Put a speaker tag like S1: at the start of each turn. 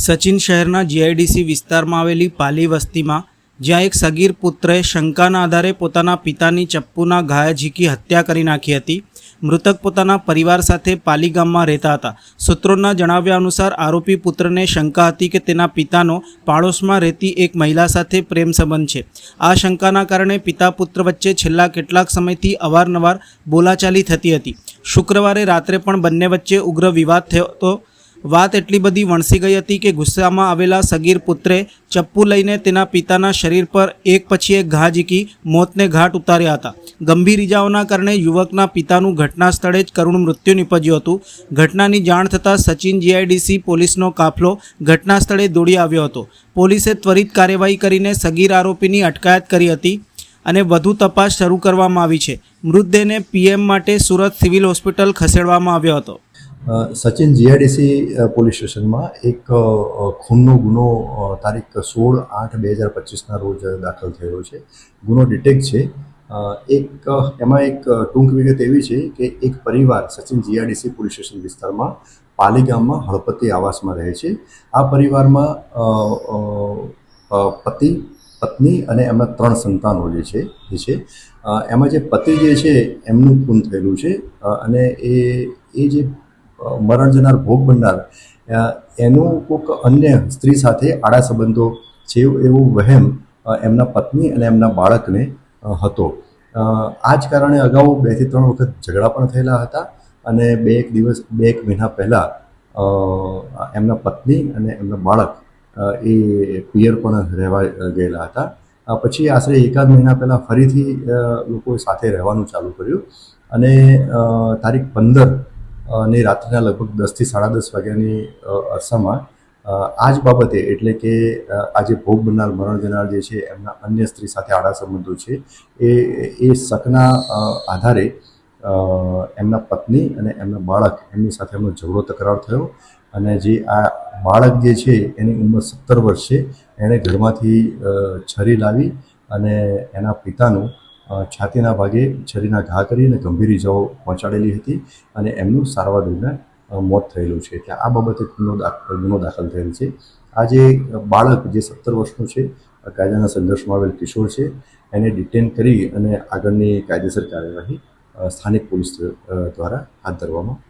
S1: સચિન શહેરના જીઆઈડીસી વિસ્તારમાં આવેલી પાલી વસ્તીમાં જ્યાં એક સગીર પુત્રએ શંકાના આધારે પોતાના પિતાની ચપ્પુના ઘા ઝીકી હત્યા કરી નાખી હતી. મૃતક પોતાના પરિવાર સાથે પાલી ગામમાં રહેતા હતા. સૂત્રોના જણાવ્યા અનુસાર આરોપી પુત્રને શંકા હતી કે તેના પિતાનો પાડોશમાં રહેતી એક મહિલા સાથે પ્રેમ સંબંધ છે. આ શંકાના કારણે પિતા પુત્ર વચ્ચે છેલ્લા કેટલાક સમયથી અવારનવાર બોલાચાલી થતી હતી. શુક્રવારે રાત્રે પણ બંને વચ્ચે ઉગ્ર વિવાદ થયો હતો. વાત એટલી બધી વણસી ગઈ હતી કે ગુસ્સામાં આવેલા સગીર પુત્રે ચપ્પુ લઈને તેના પિતાના શરીર પર એક પછી એક ઘા ઝીકી મોતને ઘાટ ઉતાર્યા હતા. ગંભીર ઇજાઓના કારણે યુવકના પિતાનું ઘટના સ્થળે જ કરુણ મૃત્યુ નીપજ્યું હતું. ઘટનાની જાણ થતાં સચિન જીઆઈડીસી પોલીસનો કાફલો ઘટના સ્થળે દોડી આવ્યો હતો. પોલીસે ત્વરિત કાર્યવાહી કરીને સગીર આરોપીની અટકાયત કરી હતી અને વધુ તપાસ શરૂ કરવામાં આવી છે. મૃતદેહને પીએમ માટે સુરત સિવિલ હોસ્પિટલ ખસેડવામાં આવ્યો હતો.
S2: સચિન જીઆઈડીસી પોલીસ સ્ટેશનમાં એક ખૂનનો ગુનો તારીખ 16/8/2025ના રોજ દાખલ થયો છે. ગુનો ડિટેક્ટ છે. એમાં એક ટૂંક વિગત એવી છે કે એક પરિવાર સચિન જીઆઈડીસી પોલીસ સ્ટેશન વિસ્તારમાં પાલી ગામમાં હળપતિ આવાસમાં રહે છે. આ પરિવારમાં પતિ, પત્ની અને એમના 3 સંતાનો જે છે એમાં જે પતિ જે છે એમનું ખૂન થયેલું છે અને એ જે મરણ જનાર ભોગ બનનાર એનું કોઈક અન્ય સ્ત્રી સાથે આડા સંબંધો છે એવું વહેમ એમના પત્ની અને એમના બાળકને હતો. આ જ કારણે અગાઉ 2 થી 3 વખત ઝઘડા પણ થયેલા હતા અને બે એક મહિના પહેલાં એમના પત્ની અને એમના બાળક એ પિયર પણ રહેવા ગયેલા હતા. પછી આશરે એકાદ મહિના પહેલાં ફરીથી લોકો સાથે રહેવાનું ચાલુ કર્યું અને તારીખ 15 ની રાત્રિના લગભગ 10 થી 10:30 વાગ્યાની અરસામાં આ જ બાબતે એટલે કે આજે ભોગ બનનાર મરણ જનાર જે છે એમના અન્ય સ્ત્રી સાથે આડા સંબંધો છે એ શકના આધારે એમના પત્ની અને એમના બાળક એમની સાથે એમનો ઝઘડો તકરાર થયો અને જે આ બાળક જે છે એની ઉંમર 17 વર્ષ છે. એણે ઘરમાંથી છરી લાવી અને એના પિતાનું છાતીના ભાગે છરીના ઘા કરી અને ગંભીર ઇજાઓ પહોંચાડેલી હતી અને એમનું સારવાર દરમિયાન મોત થયેલું છે. એટલે આ બાબતે ગુનો દાખલ થયેલ છે. આ જે બાળક જે 17 વર્ષનું છે કાયદાના સંઘર્ષમાં આવેલ કિશોર છે એને ડિટેન કરી અને આગળની કાયદેસર કાર્યવાહી સ્થાનિક પોલીસ દ્વારા હાથ ધરવામાં